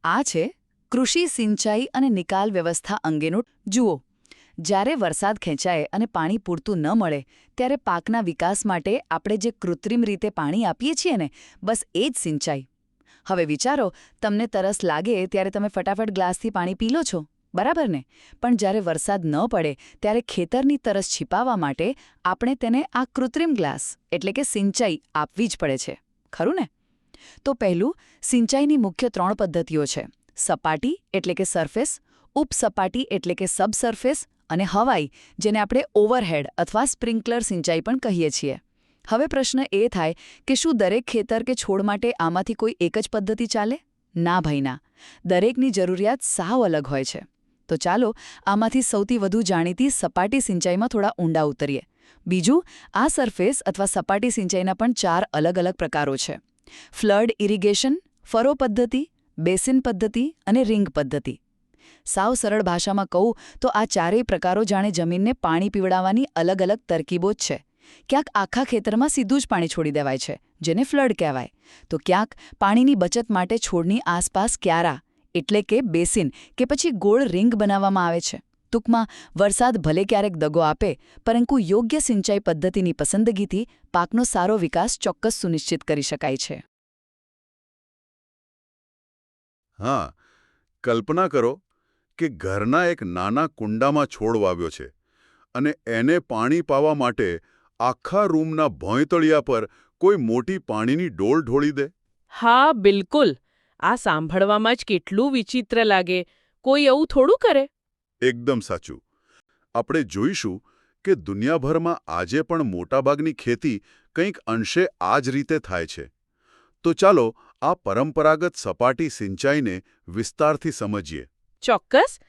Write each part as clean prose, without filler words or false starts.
આ છે કૃષિ સિંચાઈ અને નિકાલ વ્યવસ્થા અંગેનું. જુઓ, જ્યારે વરસાદ ખેંચાય અને પાણી પૂરતું ન મળે ત્યારે પાકના વિકાસ માટે આપણે જે કૃત્રિમ રીતે પાણી આપીએ છીએ ને, બસ એ જ સિંચાઈ. હવે વિચારો, તમને તરસ લાગે ત્યારે તમે ફટાફટ ગ્લાસથી પાણી પી લો છો, બરાબર ને? પણ જ્યારે વરસાદ ન પડે ત્યારે ખેતરની તરસ छिपाવવા માટે આપણે તેને આ કૃત્રિમ ગ્લાસ એટલે કે સિંચાઈ આપવી જ પડે છે, ખરું ને? તો પહેલું, સિંચાઈની મુખ્ય 3 પદ્ધતિઓ છે: સપાટી એટલે કે સરફેસ, ઉપસપાટી એટલે કે સબસર્ફેસ, અને હવાઈ, જેને આપણે ઓવરહેડ અથવા સ્પ્રિંકલર સિંચાઈ પણ કહીએ છીએ. હવે પ્રશ્ન એ થાય કે શું દરેક ખેતર કે છોડ માટે આમાંથી કોઈ એક જ પદ્ધતિ ચાલે? ના ભાઈ ના, દરેકની જરૂરિયાત સાવ અલગ હોય છે. તો ચાલો આમાંથી સૌથી વધુ જાણીતી સપાટી સિંચાઈમાં થોડા ઊંડા ઉતરીએ. બીજું, આ સરફેસ અથવા સપાટી સિંચાઈના પણ 4 અલગ-અલગ પ્રકારો છે: ફ્લડ ઇરિગેશન, ફરો પદ્ધતિ, બેસિન પદ્ધતિ અને રિંગ પદ્ધતિ. સાવ સરળ ભાષામાં કહું તો આ ચારેય પ્રકારો જાણે જમીનને પાણી પીવડાવવાની અલગ-અલગ તરકીબો જ છે. ક્યાંક આખા ખેતરમાં સીધું જ પાણી છોડી દેવાય છે, જેને ફ્લડ કહેવાય, તો ક્યાંક પાણીની બચત માટે છોડની આસપાસ ક્યારા એટલે કે બેસિન કે પછી ગોળ રિંગ બનાવવામાં આવે છે. ટૂંકમાં, વરસાદ ભલે ક્યારેક દગો આપે, પરંતુ યોગ્ય સિંચાઈ પદ્ધતિની પસંદગીથી પાકનો સારો વિકાસ ચોક્કસ સુનિશ્ચિત કરી શકાય છે. હા, કલ્પના કરો કે ઘરના એક નાના કુંડામાં છોડ વાવ્યો છે અને એને પાણી પાવા માટે આખા રૂમના ભોંયતળિયા પર કોઈ મોટી પાણીની ડોલ ઢોળી દે. હા, બિલકુલ. આ સાંભળવામાં જ કેટલું વિચિત્ર લાગે. કોઈ એવું થોડું કરે? એકદમ સાચું. આપણે જોઈશું કે દુનિયાભરમાં આજે પણ મોટાભાગની ખેતી કંઈક અંશે આ જ રીતે થાય છે. તો ચાલો આ પરંપરાગત સપાટી સિંચાઈને વિસ્તારથી સમજીએ. ચોક્કસ.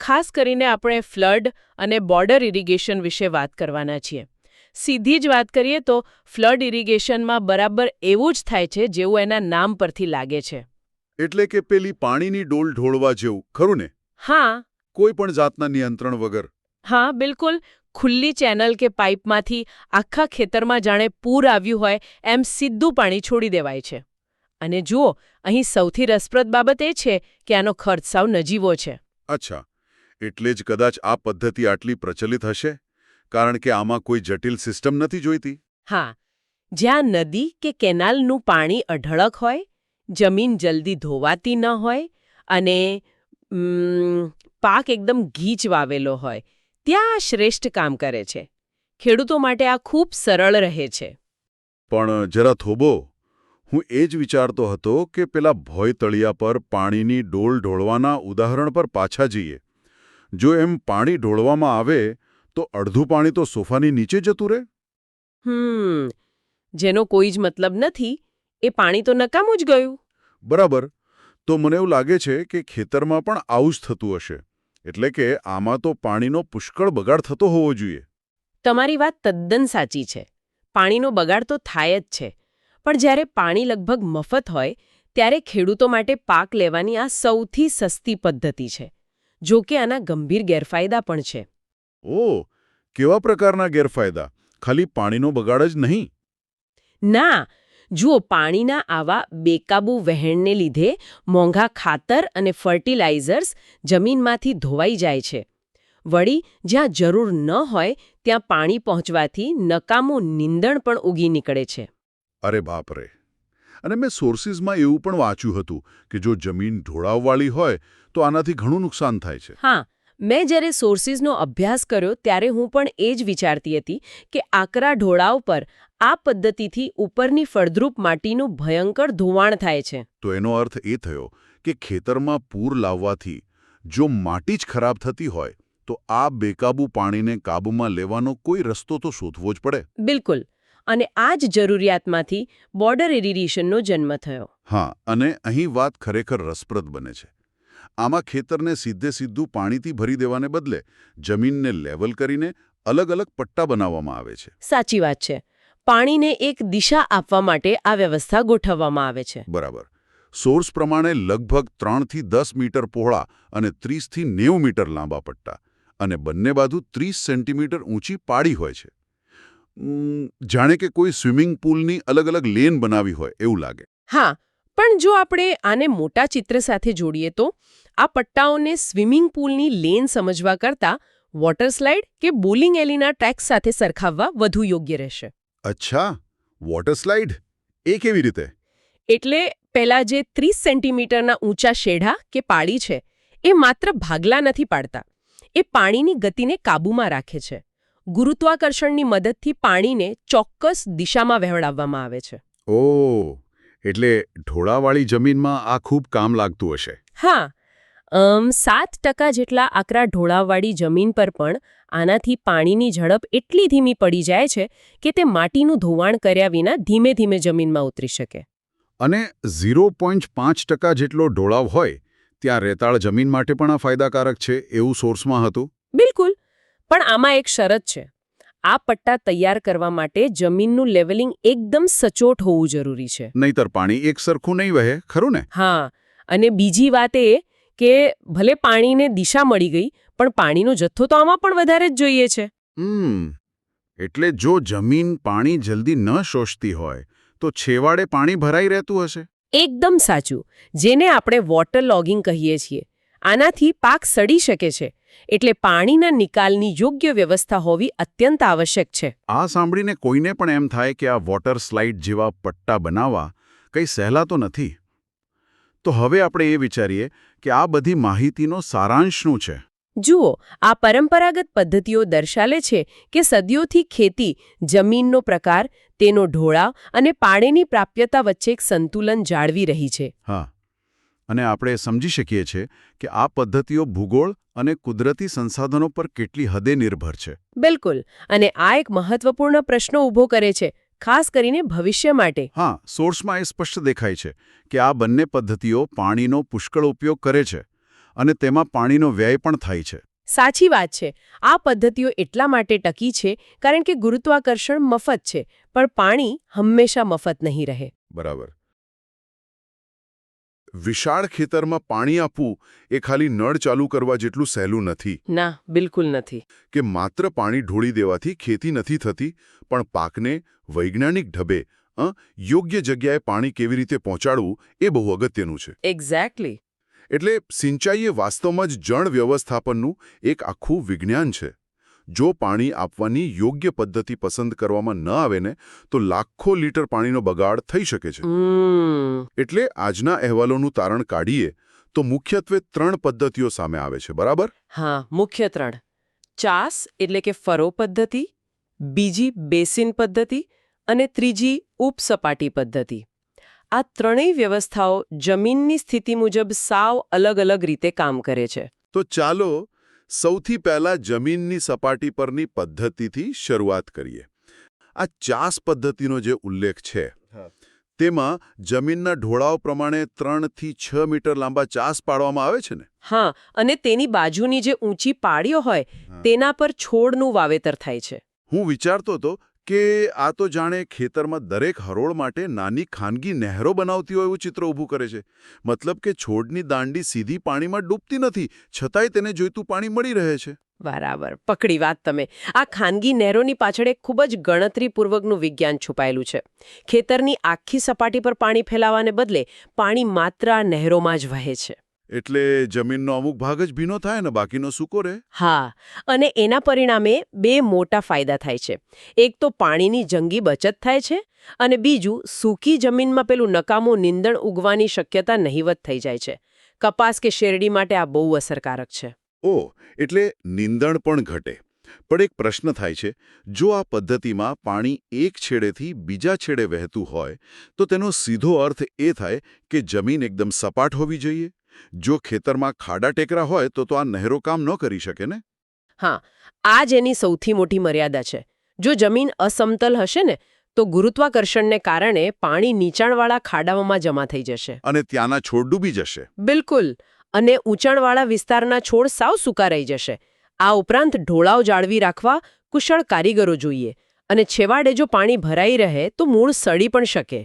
ખાસ કરીને આપણે ફ્લડ અને બોર્ડર ઇરિગેશન વિશે વાત કરવાના છીએ. સીધી જ વાત કરીએ તો ફ્લડ ઇરિગેશનમાં બરાબર એવું જ થાય છે જેવું એના નામ પરથી લાગે છે. એટલે કે પેલી પાણીની ડોલ ઢોળવા જેવું, ખરું ને? હા. કોઈ પણ જાતના નિયંત્રણ વગર. હા, બિલકુલ. ખુલ્લી ચેનલ કે પાઇપમાંથી આખા ખેતરમાં જાણે પૂર આવ્યું હોય એમ સીધું પાણી છોડી દેવાય છે. અને જુઓ, અહીં સૌથી રસપ્રદ બાબત એ છે કે આનો ખર્ચ સાવ નજીવો છે. અચ્છા, એટલે જ કદાચ આ પદ્ધતિ આટલી પ્રચલિત હશે, કારણ કે આમાં કોઈ જટિલ સિસ્ટમ નથી જોઈતી. હા, જ્યાં નદી કે કેનાલનું પાણી અઢળક હોય, જમીન જલ્દી ધોવાતી ન હોય અને પાક એકદમ ગીચ વાવેલો હોય, ત્યાં આ શ્રેષ્ઠ કામ કરે છે. ખેડૂતો માટે આ ખૂબ સરળ રહે છે. પણ જરા થોભો, હું એ જ વિચારતો હતો કે પેલા ભોંયતળિયા પર પાણીની ડોલ ઢોળવાના ઉદાહરણ પર પાછા જઈએ. જો એમ પાણી ઢોળવામાં આવે તો અડધું પાણી તો સોફાની નીચે જતું રહે. જેનો કોઈ જ મતલબ નથી, એ પાણી તો નકામું જ ગયું. બરાબર. તો મને એવું લાગે છે કે ખેતરમાં પણ આવું જ થતું હશે. એટલે કે આમાં તો પાણીનો પુષ્કળ બગાડ થતો હોવો જોઈએ. તમારી વાત તદ્દન સાચી છે. પાણીનો બગાડ તો થાય જ છે. પણ જ્યારે પાણી લગભગ મફત હોય ત્યારે ખેડૂતો માટે પાક લેવાની આ સૌથી સસ્તી પદ્ધતિ છે. જો કે આના ગંભીર ગેરફાયદા પણ છે. ઓહ, કેવા પ્રકારના ગેરફાયદા? ખાલી પાણીનો બગાડ જ નહીં? ના, જુઓ, પાણીના આવા બેકાબૂ વહેણને લીધે મોંઘા ખાતર અને ફર્ટિલાઇઝર્સ જમીનમાંથી ધોવાઈ જાય છે. વળી, જ્યાં જરૂર ન હોય ત્યાં પાણી પહોંચવાથી નકામું નીંદણ પણ ઉગી નીકળે છે. અરે બાપ રે! અને મેં સોર્સિસમાં એવું પણ વાંચ્યું હતું કે જો જમીન ઢોળાવવાળી હોય તો આનાથી ઘણું નુકસાન થાય છે. હા, મેં જ્યારે સોર્સિસનો અભ્યાસ કર્યો ત્યારે હું પણ એ જ વિચારતી હતી કે આકરા ઢોળાવ પર આ પદ્ધતિથી ઉપરની ફળદ્રુપ માટીનું ભયંકર ધોવાણ થાય છે. તો એનો અર્થ એ થયો કે ખેતરમાં પૂર લાવવાથી જો માટી જ ખરાબ થતી હોય તો આ બેકાબૂ પાણીને કાબૂમાં લેવાનો કોઈ રસ્તો તો શોધવો જ પડે. બિલકુલ. અને આ જ જરૂરિયાતમાંથી બોર્ડર ઇરિગેશનનો જન્મ થયો. હા, અને અહીં વાત ખરેખર રસપ્રદ બને છે. આમાં ખેતરને સીધું પાણીથી ભરી દેવાને બદલે જમીનને લેવલ કરીને અલગ અલગ પટ્ટા બનાવવામાં આવે છે. સાચી વાત છે. પાણીને એક દિશા આપવા માટે આ વ્યવસ્થા ગોઠવવામાં આવે છે. બરાબર. સોર્સ પ્રમાણે લગભગ 3 થી 10 મીટર પહોળા અને 30 થી 90 મીટર લાંબા પટ્ટા અને બંને બાજુ 30 સેન્ટીમીટર ઊંચી પાળી હોય છે. જાણે કે કોઈ સ્વિમિંગ પૂલની અલગ અલગ લેન બનાવી હોય એવું લાગે. હા, પણ જો આપણે આને મોટા ચિત્ર સાથે જોડીએ તો આ પટ્ટાઓને સ્વિમિંગ પૂલની લેન સમજવા કરતાં વોટર સ્લાઇડ કે બોલિંગ એલીના ટ્રેક સાથે સરખાવવા વધુ યોગ્ય રહેશે. અચ્છા, વોટર સ્લાઇડ એ કેવી રીતે? એટલે પહેલા જે 30 સેન્ટીમીટરના ઊંચા શેઢા કે પાળી છે એ માત્ર ભાગલા નથી પાડતા. એ પાણીની ગતિને કાબૂમાં રાખે છે. ગુરુત્વાકર્ષણની મદદથી પાણીને ચોક્કસ દિશામાં વહેવડાવવામાં આવે છે. ઓહ, એટલે ઢોળાવાળી જમીનમાં આ ખૂબ કામ લાગતું હશે. હા, 7% જેટલા આકરા ઢોળાવવાળી જમીન પર પણ આનાથી પાણીની ઝડપ એટલી ધીમી પડી જાય છે કે તે માટીનું ધોવાણ કર્યા વિના ધીમે ધીમે જમીનમાં ઉતરી શકે. અને 0.5% જેટલો ઢોળાવ હોય ત્યાં રેતાળ જમીન માટે પણ આ ફાયદાકારક છે એવું સોર્સમાં હતું? બિલકુલ, પણ આમાં એક શરત છે. આ પટ્ટા તૈયાર કરવા માટે જમીનનું લેવલિંગ એકદમ સચોટ હોવું જરૂરી છે. નહીતર પાણી એક સરખું નહીં વહે, ખરું ને? હા, અને બીજી વાત એ કે ભલે પાણીને દિશા મળી ગઈ પણ પાણીનો જથ્થો તો આમાં પણ વધારે જ જોઈએ છે. એટલે જો જમીન પાણી જલ્દી ન શોષતી હોય તો છેવાડે પાણી ભરાઈ રહેતું હશે? એકદમ સાચું, જેને આપણે વોટર લોગિંગ કહીએ છીએ. આનાથી પાક સડી શકે છે, એટલે પાણીના નિકાલની યોગ્ય વ્યવસ્થા હોવી અત્યંત આવશ્યક છે. આ સાંભળીને કોઈને પણ એમ થાય કે આ વોટર સ્લાઇડ જેવા પટ્ટા બનાવવા કંઈ સહેલા તો નથી. તો હવે આપણે એ વિચારીએ કે આ બધી માહિતીનો સારાંશ શું છે? જુઓ, આ પરંપરાગત પદ્ધતિઓ દર્શાવે છે કે સદીઓથી ખેતી જમીનનો પ્રકાર, તેનો ઢોળાવ અને પાણીની પ્રાપ્યતા વચ્ચે એક સંતુલન જાળવી રહી છે. હા, અને આપણે સમજી શકીએ છીએ કે આ પદ્ધતિઓ ભૂગોળ અને કુદરતી સંસાધનો પર કેટલી હદે નિર્ભર છે. બિલકુલ, અને આ એક મહત્વપૂર્ણ પ્રશ્ન ઊભો કરે છે, ખાસ કરીને ભવિષ્ય માટે. હા, સોર્સમાં એ સ્પષ્ટ દેખાય છે કે આ બંને પદ્ધતિઓ પાણીનો પુષ્કળ ઉપયોગ કરે છે અને તેમાં પાણીનો વ્યય પણ થાય છે. સાચી વાત છે. આ પદ્ધતિઓ એટલા માટે ટકી છે કારણ કે ગુરુત્વાકર્ષણ મફત છે, પણ પાણી હંમેશા મફત નહીં રહે. બરાબર. વિશાળ ખેતરમાં પાણી આપવું એ ખાલી નળ ચાલુ કરવા જેટલું સહેલું નથી. ના, બિલકુલ નથી. કે માત્ર પાણી ઢોળી દેવાથી ખેતી નથી થતી, પણ પાકને વૈજ્ઞાનિક ઢબે યોગ્ય જગ્યાએ પાણી કેવી રીતે પહોંચાડવું એ બહુ અગત્યનું છે. એક્ઝેક્ટલી. એટલે સિંચાઈ એ વાસ્તવમાં જ જળ વ્યવસ્થાપનનું એક આખું વિજ્ઞાન છે. જો પાણી આપવાની યોગ્ય પદ્ધતિ પસંદ કરવામાં ન આવે ને તો લાખો લીટર પાણીનો બગાડ થઈ શકે છે. એટલે આજના અહેવાલોનું તારણ કાઢીએ તો મુખ્યત્વે 3 પદ્ધતિઓ સામે આવે છે, બરાબર? હા, મુખ્ય 3. ચાસ એટલે કે ફરો પદ્ધતિ, બીજી બેસિન પદ્ધતિ અને ત્રીજી ઉપસપાટી પદ્ધતિ. આ ત્રણેય વ્યવસ્થાઓ જમીનની સ્થિતિ મુજબ સાવ અલગ અલગ રીતે કામ કરે છે. તો ચાલો સૌથી પહેલા જમીનની સપાટી પરની પદ્ધતિથી શરૂઆત કરીએ. આ ચાસ પદ્ધતિનો જે ઉલ્લેખ છે તેમાં જમીનના ઢોળાવ પ્રમાણે 3 થી 6 મીટર લાંબા ચાસ પાડવામાં આવે છે ને? હા, અને તેની બાજુની જે ઊંચી પાળીઓ હોય તેના પર છોડનું વાવેતર થાય છે. હું વિચારતો હતો કે આ તો જાણે ખેતરમાં દરેક હરોળ માટે નાની ખાનગી નહેરો બનાવતી હોય એવું ચિત્ર ઊભું કરે છે. મતલબ કે છોડની દાંડી સીધી પાણીમાં ડૂબતી નથી, છતાંય તેને જોઈતું પાણી મળી રહે છે. બરાબર, પકડી વાત તમે. આ ખાનગી નહેરોની પાછળ એક ખૂબ જ ગણતરીપૂર્વકનું વિજ્ઞાન છુપાયેલું છે. ખેતરની આખી સપાટી પર પાણી ફેલાવાને બદલે પાણી માત્ર આ નહેરોમાં જ વહે છે. એટલે જમીનનો અમુક ભાગ જ ભીનો થાય ને બાકીનો સૂકો રહે. હા, અને એના પરિણામે 2 મોટા ફાયદા થાય છે. એક તો પાણીની જંગી બચત થાય છે અને બીજું સૂકી જમીનમાં પેલું નકામું નીંદણ ઉગવાની શક્યતા નહિવત થઈ જાય છે. કપાસ કે શેરડી માટે આ બહુ અસરકારક છે. ઓહ, એટલે નીંદણ પણ ઘટે. પણ એક પ્રશ્ન થાય છે, જો આ પદ્ધતિમાં પાણી એક છેડેથી બીજા છેડે વહેતું હોય તો તેનો સીધો અર્થ એ થાય કે જમીન એકદમ સપાટ હોવી જોઈએ. જો ખેતરમાં ખાડા ટેકરા હોય તો આ નહેરો કામ ન કરી શકે ને? હા, આ જ એની સૌથી મોટી મર્યાદા છે. જો જમીન અસમતલ હશે ને તો ગુરુત્વાકર્ષણને કારણે પાણી નીચાણવાળા ખાડાઓમાં જમા થઈ જશે. અને ત્યાંના છોડ ડૂબી જશે. બિલકુલ, અને ઊંચાણવાળા વિસ્તારના છોડ સાવ સૂકા રહી જશે. આ ઉપરાંત ઢોળાવ જાળવી રાખવા કુશળ કારીગરો જોઈએ, અને છેવાડે જો પાણી ભરાઈ રહે તો મૂળ સડી પણ શકે.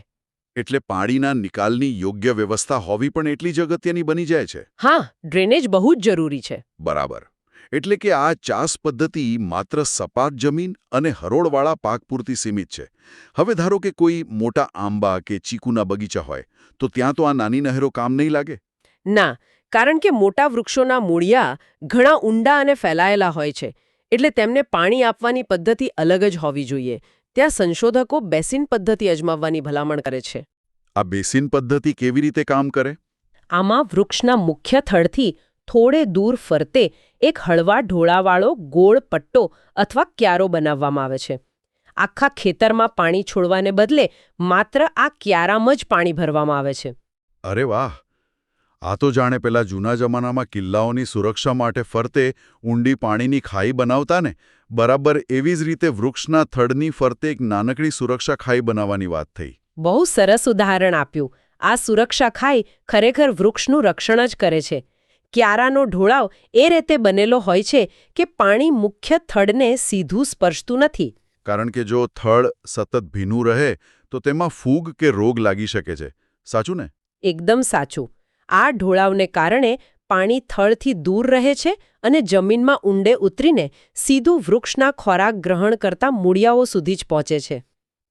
એટલે પાણીના નિકાલની યોગ્ય વ્યવસ્થા હોવી પણ એટલી જ અગત્યની બની જાય છે. હા, ડ્રેનેજ બહુ જ જરૂરી છે. બરાબર. એટલે કે આ ચાસ પદ્ધતિ માત્ર સપાટ જમીન અને હરોળવાળા પાક પૂરતી સીમિત છે. હવે ધારો કે કોઈ મોટા આંબા કે ચીકુના બગીચા હોય તો ત્યાં તો આ નાની નહેરો કામ નહીં લાગે. ના, કારણ કે મોટા વૃક્ષોના મૂળિયા ઘણા ઊંડા અને ફેલાયેલા હોય છે, એટલે તેમને પાણી આપવાની પદ્ધતિ અલગ જ હોવી જોઈએ. ત્યાં સંશોધકો બેસિન પદ્ધતિ અજમાવવાની ભલામણ કરે છે. આ બેસિન પદ્ધતિ કેવી રીતે કામ કરે? આમાં વૃક્ષના મુખ્ય થડથી થોડે દૂર ફરતે એક હળવા ઢોળાવાળો ગોળ પટ્ટો અથવા ક્યારો બનાવવામાં આવે છે. આખા ખેતરમાં પાણી છોડવાને બદલે માત્ર આ ક્યારામાં જ પાણી ભરવામાં આવે છે. અરે વાહ! આ તો જાણે પેલા જૂના જમાનામાં કિલ્લાઓની સુરક્ષા માટે ફરતે ઊંડી પાણીની ખાઈ બનાવતા ને, બરાબર એવી જ રીતે વૃક્ષના થડની ફરતે એક નાનકડી સુરક્ષા ખાઈ બનાવવાની વાત થઈ. બહુ સરસ ઉદાહરણ આપ્યું. આ સુરક્ષા ખાઈ ખરેખર વૃક્ષનું રક્ષણ જ કરે છે. ક્યારાનો ઢોળાવ એ રીતે બનેલો હોય છે કે પાણી મુખ્ય થડને સીધું સ્પર્શતું નથી. કારણ કે જો થડ સતત ભીનું રહે તો તેમાં ફૂગ કે રોગ લાગી શકે છે. સાચું ને? એકદમ સાચું. આ ઢોળાવને કારણે પાણી થડથી દૂર રહે છે અને જમીનમાં ઊંડે ઉતરીને સીધું વૃક્ષના ખોરાક ગ્રહણ કરતા મૂળિયાઓ સુધી જ પહોંચે છે.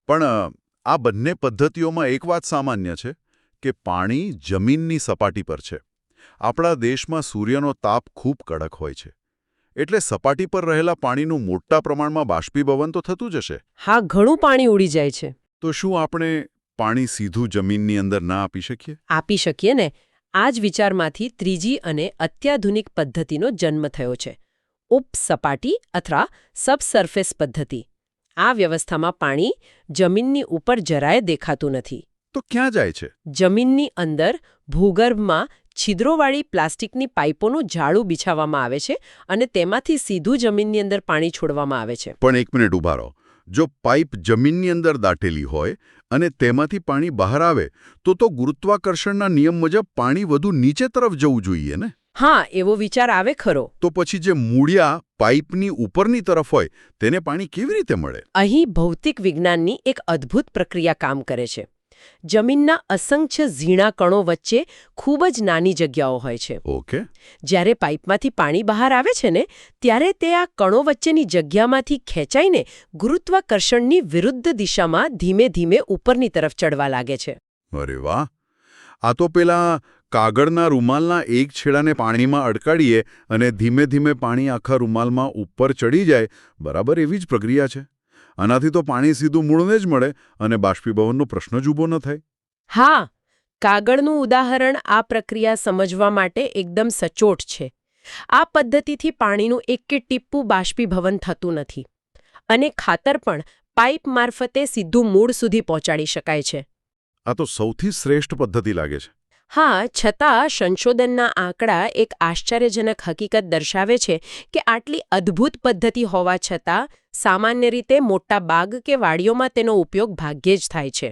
પણ આ બંને પદ્ધતિઓમાં એક વાત સામાન્ય છે કે પાણી જમીનની સપાટી પર છે. આપણા દેશમાં સૂર્યનો તાપ ખૂબ કડક હોય છે, એટલે સપાટી પર રહેલા પાણીનું મોટા પ્રમાણમાં બાષ્પીભવન તો થતું જ હશે. હા, ઘણું પાણી ઉડી જાય છે. તો શું આપણે પાણી સીધું જમીનની અંદર ના આપી શકીએ? આપી શકીએ ને. આ જ વિચારમાંથી ત્રીજી અને અત્યાધુનિક પદ્ધતિનો જન્મ થયો છે, ઉપસપાટી અથવા સબસર્ફેસ પદ્ધતિ. આ વ્યવસ્થામાં પાણી જમીનની ઉપર જરાય દેખાતું નથી. તો ક્યાં જાય છે? જમીનની અંદર ભૂગર્ભમાં છિદ્રોવાળી પ્લાસ્ટિકની પાઇપોનું જાળું બિછાવવામાં આવે છે અને તેમાંથી સીધું જમીનની અંદર પાણી છોડવામાં આવે છે. પણ એક મિનિટ ઊભા રહો. જો પાઇપ જમીનની અંદર દાટેલી હોય અને તેમાંથી પાણી બહાર આવે તો ગુરુત્વાકર્ષણના નિયમ મુજબ પાણી વધુ નીચે તરફ જવું જોઈએ ને? હા, એવો વિચાર આવે ખરો. તો પછી જે મૂળિયા પાઇપની ઉપરની તરફ હોય તેને પાણી કેવી રીતે મળે? અહીં ભૌતિક વિજ્ઞાનની એક અદ્ભુત પ્રક્રિયા કામ કરે છે. જમીનના અસંખ્ય ઝીણા કણો વચ્ચે ખૂબ જ નાની જગ્યાઓ હોય છે. ઓકે. જ્યારે પાઇપમાંથી પાણી બહાર આવે છે ને, ત્યારે તે આ કણો વચ્ચેની જગ્યામાંથી ખેંચાઈને ગુરુત્વાકર્ષણની વિરુદ્ધ દિશામાં ધીમે ધીમે ઉપરની તરફ ચડવા લાગે છે. અરે વાહ! આ તો પેલા કાગળના રૂમાલના એક છેડાને પાણીમાં અડકાડીએ અને ધીમે ધીમે પાણી આખા રૂમાલમાં ઉપર ચડી જાય, બરાબર એવી જ પ્રક્રિયા છે. આનાથી તો પાણી સીધું મૂળને જ મળે અને બાષ્પીભવનનો પ્રશ્ન જ ઊભો ન થાય. હા, કાગળનું ઉદાહરણ આ પ્રક્રિયા સમજવા માટે એકદમ સચોટ છે. આ પદ્ધતિથી પાણીનું એક કે ટીપું બાષ્પીભવન થતું નથી અને ખાતર પણ પાઇપ મારફતે સીધું મૂળ સુધી પહોંચાડી શકાય છે. આ તો સૌથી શ્રેષ્ઠ પદ્ધતિ લાગે છે. હા, છતાં સંશોધનના આંકડા એક આશ્ચર્યજનક હકીકત દર્શાવે છે કે આટલી અદ્ભુત પદ્ધતિ હોવા છતાં સામાન્ય રીતે મોટા બાગ કે વાડીઓમાં તેનો ઉપયોગ ભાગ્યે જ થાય છે.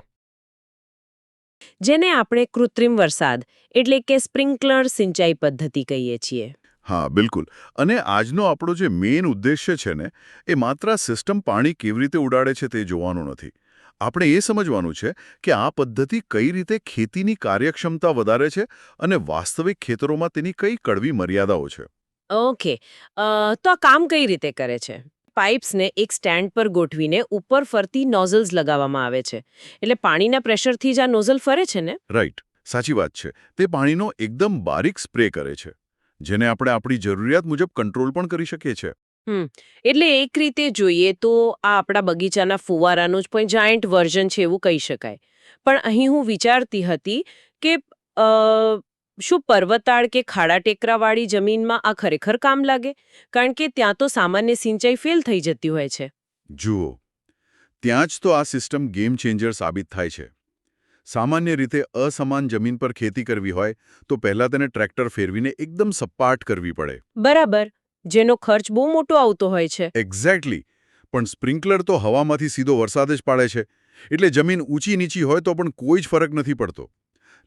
જેને આપણે કૃત્રિમ વરસાદ એટલે કે સ્પ્રિંકલર સિંચાઈ પદ્ધતિ કહીએ છીએ. હા, બિલકુલ. અને આજનો આપણો જે મેઇન ઉદ્દેશ્ય છે ને, એ માત્ર સિસ્ટમ પાણી કેવી રીતે ઉડાડે છે તે જોવાનું નથી. આપણે એ સમજવાનું છે કે આ પદ્ધતિ કઈ રીતે ખેતીની કાર્યક્ષમતા વધારે છે અને વાસ્તવિક ખેતરોમાં તેની કઈ કડવી મર્યાદાઓ છે. ઓકે, તો આ કામ કઈ રીતે કરે છે? પાઇપ્સને એક સ્ટેન્ડ પર ગોઠવીને ઉપર ફરતી નોઝલ્સ લગાવવામાં આવે છે. એટલે પાણીના પ્રેશરથી જ આ નોઝલ ફરે છે ને? રાઈટ, સાચી વાત છે. તે પાણીનો એકદમ બારીક સ્પ્રે કરે છે, જેને આપણે આપણી જરૂરિયાત મુજબ કંટ્રોલ પણ કરી શકીએ છીએ. એટલે એક રીતે જોઈએ તો આ આપણા બગીચાના ફુવારાનું જ પણ જાયન્ટ વર્ઝન છે એવું કહી શકાય. પણ અહીં હું વિચારતી હતી કે શું પર્વતાળ કે ખાડા ટેકરાવાળી જમીનમાં આ ખરેખર કામ લાગે? કારણ કે ત્યાં તો સામાન્ય સિંચાઈ ફેલ થઈ જતી હોય છે. જુઓ, ત્યાં જ તો આ સિસ્ટમ ગેમ ચેન્જર સાબિત થાય છે. સામાન્ય રીતે અસમાન જમીન પર ખેતી કરવી હોય તો પહેલાં તેને ટ્રેક્ટર ફેરવીને એકદમ સપાટ કરવી પડે. બરાબર, જેનો ખર્ચ બહુ મોટો આવતો હોય છે. એક્ઝેક્ટલી. પણ સ્પ્રિંકલર તો હવામાંથી સીધો વરસાદ જ પાડે છે, એટલે જમીન ઊંચી નીચી હોય તો પણ કોઈ જ ફરક નથી પડતો.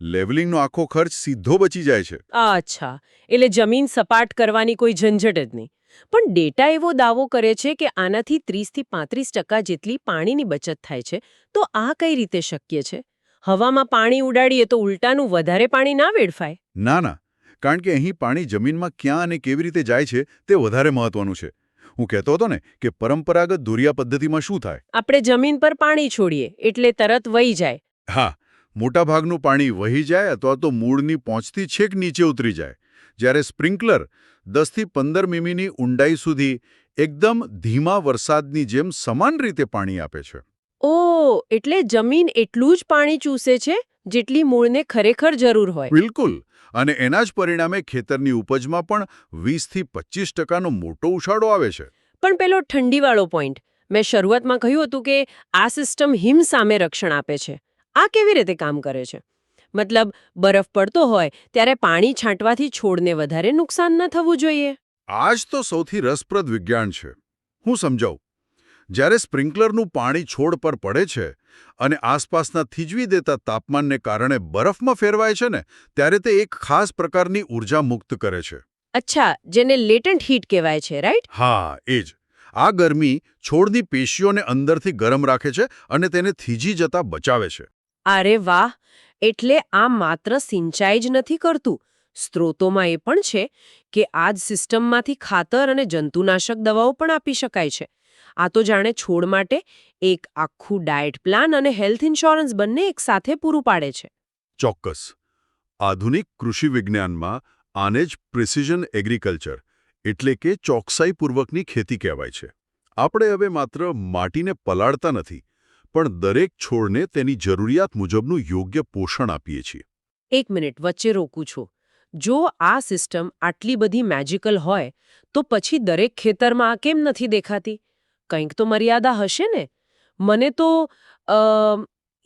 લેવલિંગનો આખો ખર્ચ સીધો બચી જાય છે. અચ્છા, એટલે જમીન સપાટ કરવાની કોઈ ઝંઝટ જ નહીં. પણ ડેટા એવો દાવો કરે છે કે આનાથી 30 થી 35% જેટલી પાણીની બચત થાય છે. તો આ કઈ રીતે શક્ય છે? હવામાં પાણી ઉડાડીએ તો ઉલટાનું વધારે પાણી ના વેડફાય? ના ના, કારણ કે અહીં પાણી જમીનમાં ક્યાં અને કેવી રીતે જાય છે તે વધારે મહત્વનું છે. હું કહેતો હતો ને કે પરંપરાગત ધોરિયા પદ્ધતિમાં શું થાય? આપણે જમીન પર પાણી છોડીએ એટલે તરત વહી જાય. હા, મોટાભાગનું પાણી વહી જાય અથવા તો મૂળની પહોંચથી છેક નીચે ઉતરી જાય. જ્યારે સ્પ્રિંકલર 10થી 15 મીમીની ઊંડાઈ સુધી એકદમ ધીમા વરસાદની જેમ સમાન રીતે પાણી આપે છે. ઓહ, એટલે જમીન એટલું જ પાણી ચૂસે છે જેટલી મૂળને ખરેખર જરૂર હોય. બિલકુલ. અને એના જ પરિણામે ખેતરની ઉપજમાં પણ 20થી 25% મોટો ઉછાળો આવે છે. પણ પેલો ઠંડીવાળો પોઈન્ટ, મેં શરૂઆતમાં કહ્યું હતું કે આ સિસ્ટમ હિમ સામે રક્ષણ આપે છે. આ કેવી રીતે કામ કરે છે? મતલબ, બરફ પડતો હોય ત્યારે પાણી છાંટવાથી છોડને વધારે નુકસાન ન થવું જોઈએ. આ જ તો સૌથી રસપ્રદ વિજ્ઞાન છે. હું સમજાવું. જ્યારે સ્પ્રિંકલરનું પાણી છોડ પર પડે છે અને આસપાસના થીજવી દેતા તાપમાનને કારણે બરફમાં ફેરવાય છે ને, ત્યારે તે એક ખાસ પ્રકારની ઊર્જા મુક્ત કરે છે. અચ્છા, જેને લેટન્ટ હીટ કહેવાય છે, રાઈટ? હા, એ જ. આ ગરમી છોડની પેશીઓને અંદરથી ગરમ રાખે છે અને તેને થીજી જતા બચાવે છે. અરે વાહ! એટલે આ માત્ર સિંચાઈ જ નથી કરતું. સ્ત્રોતોમાં એ પણ છે કે આ જ સિસ્ટમમાંથી ખાતર અને જંતુનાશક દવાઓ પણ આપી શકાય છે. આ તો જાણે છોડ માટે એક આખું ડાયટ પ્લાન અને હેલ્થ ઇન્સ્યોરન્સ બંને એક સાથે પૂરું પાડે છે. ચોક્કસ. આધુનિક કૃષિ વિજ્ઞાનમાં આને જ પ્રિસિઝન એગ્રીકલ્ચર એટલે કે ચોકસાઈપૂર્વકની ખેતી કહેવાય છે. આપણે હવે માત્ર માટીને પલાળતા નથી, પણ દરેક છોડને તેની જરૂરિયાત મુજબનું યોગ્ય પોષણ આપીએ છીએ. એક મિનિટ વચ્ચે રોકું છું. જો આ સિસ્ટમ આટલી બધી મેજિકલ હોય તો પછી દરેક ખેતરમાં આ કેમ નથી દેખાતી? કંઈક તો મર્યાદા હશે ને? મને તો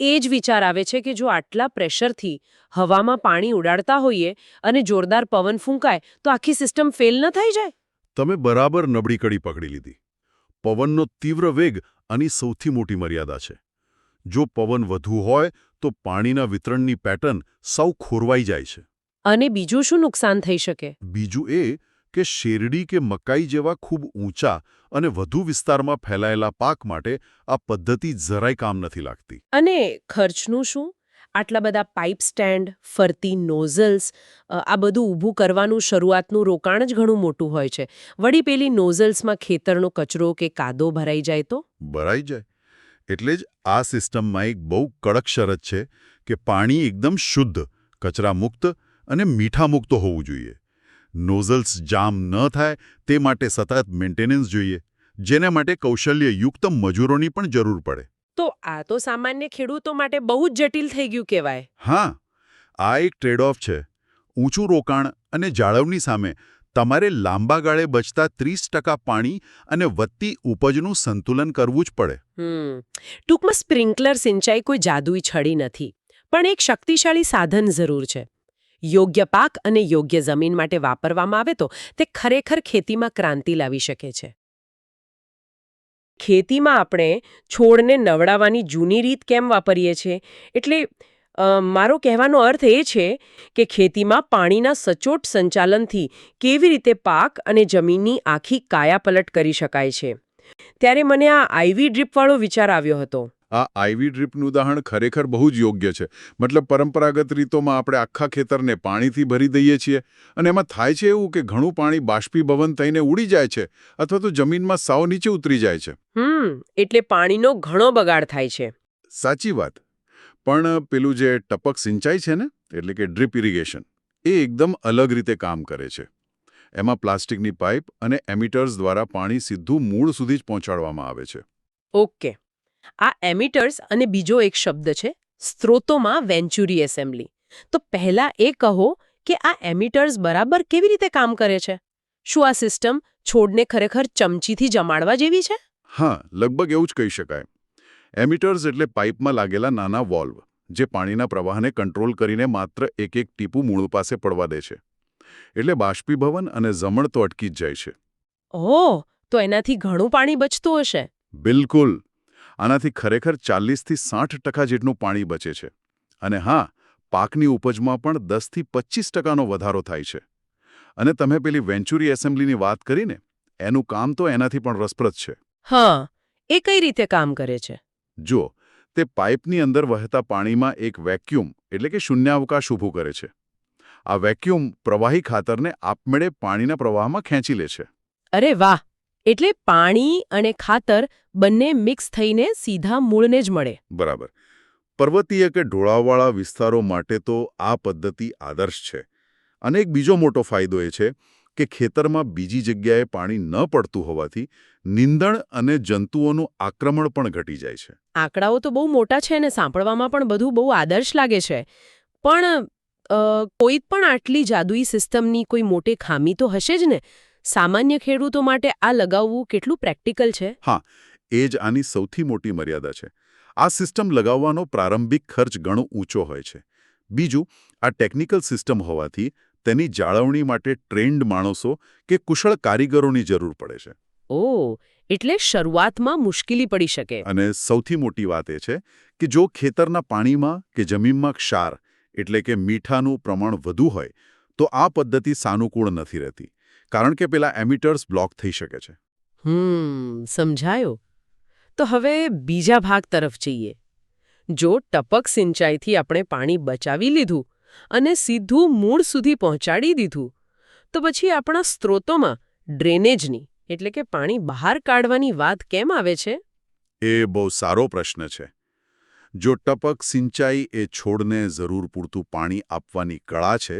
એ જ વિચાર આવે છે કે જો આટલા પ્રેશરથી હવામાં પાણી ઉડાડતા હોઈએ અને જોરદાર પવન ફૂંકાય તો આખી સિસ્ટમ ફેલ ન થઈ જાય? તમે બરાબર નબળી કડી પકડી લીધી. પવનનો તીવ્ર વેગ આની સૌથી મોટી મર્યાદા છે. જો પવન વધુ હોય તો પાણીના વિતરણની પેટર્ન સૌ ખોરવાઈ જાય છે. અને બીજું શું નુકસાન થઈ શકે? બીજું એ કે શેરડી કે મકાઈ જેવા ખૂબ ઊંચા અને વધુ વિસ્તારમાં ફેલાયેલા પાક માટે આ પદ્ધતિ જરાય કામ નથી લાગતી. અને ખર્ચનું શું? આટલા બધા પાઇપ સ્ટેન્ડ, ફરતી નોઝલ્સ, આ બધું ઊભું કરવાનું શરૂઆતનું રોકાણ જ ઘણું મોટું હોય છે. વળી પેલી નોઝલ્સમાં ખેતરનો કચરો કે કાદો ભરાઈ જાય તો? ભરાઈ જાય. એટલે જ આ સિસ્ટમમાં એક બહુ કડક શરત છે કે પાણી એકદમ શુદ્ધ, કચરામુક્ત અને મીઠામુક્ત હોવું જોઈએ. નોઝલ્સ જામ ન થાય તે માટે સતત મેન્ટેનન્સ જોઈએ, જેને માટે કૌશલ્યયુક્ત મજૂરોની પણ જરૂર પડે. તો આ તો સામાન્ય ખેડૂતો માટે બહુ જ જટિલ થઈ ગયું કહેવાય. હા, આ એક ટ્રેડ ઓફ છે. ઊંચું રોકાણ અને જાળવણી સામે તમારે લાંબા ગાળે બચતા 30% પાણી અને વધતી ઉપજનું સંતુલન કરવું જ પડે. ટૂંકમાં સ્પ્રિંકલર સિંચાઈ કોઈ જાદુઈ છડી નથી, પણ એક શક્તિશાળી સાધન જરૂર છે. યોગ્ય પાક અને યોગ્ય જમીન માટે વાપરવામાં આવે તો તે ખરેખર ખેતીમાં ક્રાંતિ લાવી શકે છે. ખેતીમાં આપણે છોડને નવડાવવાની જૂની રીત કેમ વાપરીએ છીએ? એટલે મારો કહેવાનો અર્થ એ છે કે ખેતીમાં પાણીના સચોટ સંચાલનથી કેવી રીતે પાક અને જમીનની આખી કાયાપલટ કરી શકાય છે. ત્યારે મને આ આઈવી ડ્રીપવાળો વિચાર આવ્યો હતો. આ આઈવી ડ્રીપનું ઉદાહરણ ખરેખર બહુ જ યોગ્ય છે. મતલબ પરંપરાગત રીતોમાં આપણે આખા ખેતરને પાણીથી ભરી દઈએ છીએ અને એમાં થાય છે એવું કે ઘણું પાણી બાષ્પીભવન થઈને ઉડી જાય છે અથવા તો જમીનમાં સાવ નીચે ઉતરી જાય છે. એટલે પાણીનો ઘણો બગાડ થાય છે. સાચી વાત. પણ પેલું જે ટપક સિંચાઈ છે ને, એટલે કે ડ્રીપ ઇરિગેશન, એ એકદમ અલગ રીતે કામ કરે છે. એમાં પ્લાસ્ટિકની પાઇપ અને એમિટર્સ દ્વારા પાણી સીધું મૂળ સુધી જ પહોંચાડવામાં આવે છે. ઓકે. આ એમિટર્સ અને બીજો એક શબ્દ છે સ્ત્રોતોમાં વેન્ચુરી એસેમ્બલી. તો પહેલા એ કહો કે આ એમિટર્સ બરાબર કેવી રીતે કામ કરે છે? શું આ સિસ્ટમ છોડને ખરેખર ચમચીથી જમાડવા જેવી છે? હા, લગભગ એવું જ કહી શકાય. એમિટર્સ એટલે પાઇપમાં લાગેલા નાના વોલ્વ, જે પાણીના પ્રવાહને કંટ્રોલ કરીને માત્ર એક ટીપું મૂળ પાસે પડવા દે છે. એટલે બાષ્પીભવન અને જમણ તો અટકી જ જાય છે. ઓહ, તો એનાથી ઘણું પાણી બચતું હશે. બિલકુલ. આનાથી ખરેખર 40થી 60% જેટલું પાણી બચે છે. અને હા, પાકની ઉપજમાં પણ 10થી 25%નો વધારો થાય છે. અને તમે પેલી વેન્ચુરી એસેમ્બલીની વાત કરીને, એનું કામ તો એનાથી પણ રસપ્રદ છે. હા, એ કઈ રીતે કામ કરે છે? જુઓ, તે પાઇપની અંદર વહેતા પાણીમાં એક વેક્યુમ એટલે કે શૂન્યાવકાશ ઊભું કરે છે. આ વેક્યુમ પ્રવાહી ખાતરને આપમેળે પાણીના પ્રવાહમાં ખેંચી લે છે. અરે વાહ! એટલે પાણી અને ખાતર બંને મિક્સ થઈને સીધા મૂળને જ મળે. બરાબર. પર્વતીય કે ઢોળાવવાળા વિસ્તારો માટે તો આ પદ્ધતિ આદર્શ છે. અને એક બીજો મોટો ફાયદો એ છે કે ખેતરમાં બીજી જગ્યાએ પાણી ન પડતું હોવાથી નીંદણ અને જંતુઓનું આક્રમણ પણ ઘટી જાય છે. આંકડાઓ તો બહુ મોટા છે અને સાંભળવામાં પણ બધું બહુ આદર્શ લાગે છે. પણ કોઈ પણ આટલી જાદુઈ સિસ્ટમની કોઈ મોટી ખામી તો હશે જ ને? સામાન્ય ખેડૂતો માટે આ લગાવવું કેટલું પ્રેક્ટિકલ છે? હા, એ જ આની સૌથી મોટી મર્યાદા છે. આ સિસ્ટમ લગાવવાનો પ્રારંભિક ખર્ચ ઘણો ઊંચો હોય છે. બીજું, આ ટેકનિકલ સિસ્ટમ હોવાથી તેની જાળવણી માટે ટ્રેન્ડ માણસો કે કુશળ કારીગરોની જરૂર પડે છે. ઓહ, એટલે શરૂઆતમાં મુશ્કેલી પડી શકે. અને સૌથી મોટી વાત એ છે કે જો ખેતરના પાણીમાં કે જમીનમાં ક્ષાર એટલે કે મીઠાનું પ્રમાણ વધુ હોય તો આ પદ્ધતિ સાનુકૂળ નથી રહેતી, કારણ કે પેલા એમિટર્સ બ્લોક થઈ શકે છે. સમજાયો. તો હવે બીજા ભાગ તરફ જઈએ. જો ટપક સિંચાઈથી આપણે પાણી બચાવી લીધું અને સીધું મૂળ સુધી પહોંચાડી દીધું, તો પછી આપણા સ્ત્રોતોમાં ડ્રેનેજની એટલે કે પાણી બહાર કાઢવાની વાત કેમ આવે છે? એ બહુ સારો પ્રશ્ન છે. જો ટપક સિંચાઈ એ છોડને જરૂર પૂરતું પાણી આપવાની કળા છે,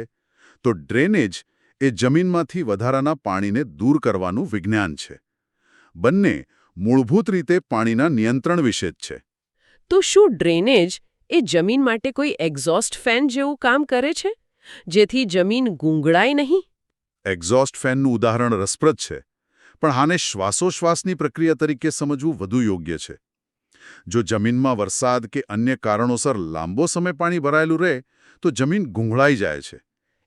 તો ડ્રેનેજ એ જમીનમાંથી વધારાના પાણીને દૂર કરવાનું વિજ્ઞાન છે. બંને મૂળભૂત રીતે પાણીના નિયંત્રણ વિશે જ છે. તો શું ડ્રેનેજ એ જમીન માટે કોઈ એક્ઝોસ્ટ ફેન જેવું કામ કરે છે, જેથી જમીન ગૂંગળાય નહીં? એક્ઝોસ્ટ ફેનનું ઉદાહરણ રસપ્રદ છે, પણ આને શ્વાસોશ્વાસની પ્રક્રિયા તરીકે સમજવું વધુ યોગ્ય છે. જો જમીનમાં વરસાદ કે અન્ય કારણોસર લાંબો સમય પાણી ભરાયેલું રહે તો જમીન ગૂંગળાઈ જાય છે.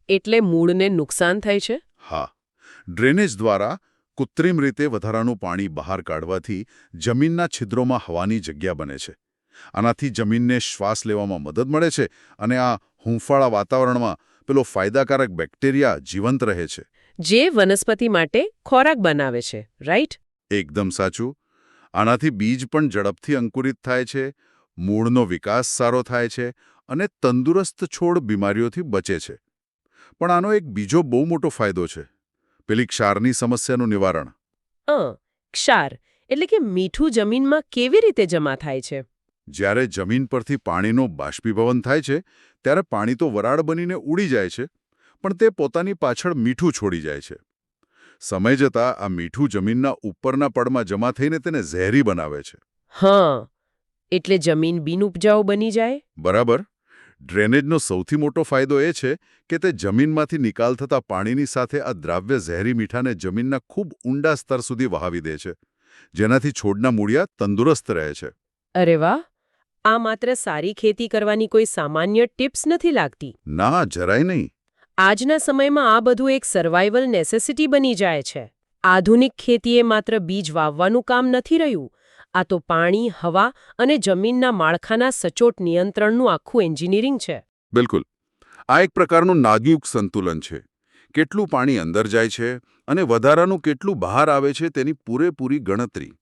એટલે મૂળને નુકસાન થાય છે? હા, ડ્રેનેજ દ્વારા કૃત્રિમ રીતે વધારાનું પાણી બહાર કાઢવાથી જમીનના છિદ્રોમાં હવાની જગ્યા બને છે. આનાથી જમીનને શ્વાસ લેવામાં મદદ મળે છે અને આ હૂંફાળા વાતાવરણમાં પેલો ફાયદાકારક બેક્ટેરિયા જીવંત રહે છે. જે વનસ્પતિ માટે ખોરાક બનાવે છે, રાઈટ? એકદમ સાચું. આનાથી બીજ પણ ઝડપથી અંકુરિત થાય છે, મૂળનો વિકાસ સારો થાય છે અને તંદુરસ્ત છોડ બીમારીઓથી બચે છે. પણ આનો એક બીજો બહુ મોટો ફાયદો છે, પેલી ક્ષારની સમસ્યાનું નિવારણ. ક્ષાર એટલે કે મીઠું જમીનમાં કેવી રીતે જમા થાય છે? જ્યારે જમીન પરથી પાણીનું બાષ્પીભવન થાય છે ત્યારે પાણી તો વરાળ બનીને ઉડી જાય છે, પણ તે પોતાની પાછળ મીઠું છોડી જાય છે. સમય જતાં આ મીઠું જમીનના ઉપરના પડમાં જમા થઈને તેને ઝેરી બનાવે છે. એટલે જમીન બિનઉપજાઉ બની જાય? બરાબર. ડ્રેનેજનો સૌથી મોટો ફાયદો એ છે કે તે જમીનમાંથી નિકાલ થતા પાણીની સાથે આ દ્રાવ્ય ઝેરી મીઠાને જમીનના ખૂબ ઊંડા સ્તર સુધી વહાવી દે છે, જેનાથી છોડના મૂળિયા તંદુરસ્ત રહે છે. અરે વાહ! આ માત્ર સારી ખેતી કરવાની કોઈ સામાન્ય ટિપ્સ નથી લાગતી. ના, જરાય નહીં. આજના સમયમાં આ બધું એક સર્વાઇવલ નેસેસિટી બની જાય છે. આધુનિક ખેતીએ માત્ર બીજ વાવવાનું કામ નથી રહ્યું. આ તો પાણી, હવા અને જમીનના માળખાના સચોટ નિયંત્રણનું આખું એન્જિનિયરિંગ છે. બિલકુલ. આ એક પ્રકારનું નાજુક સંતુલન છે. કેટલું પાણી અંદર જાય છે અને વધારાનું કેટલું બહાર આવે છે તેની પૂરેપૂરી ગણતરી.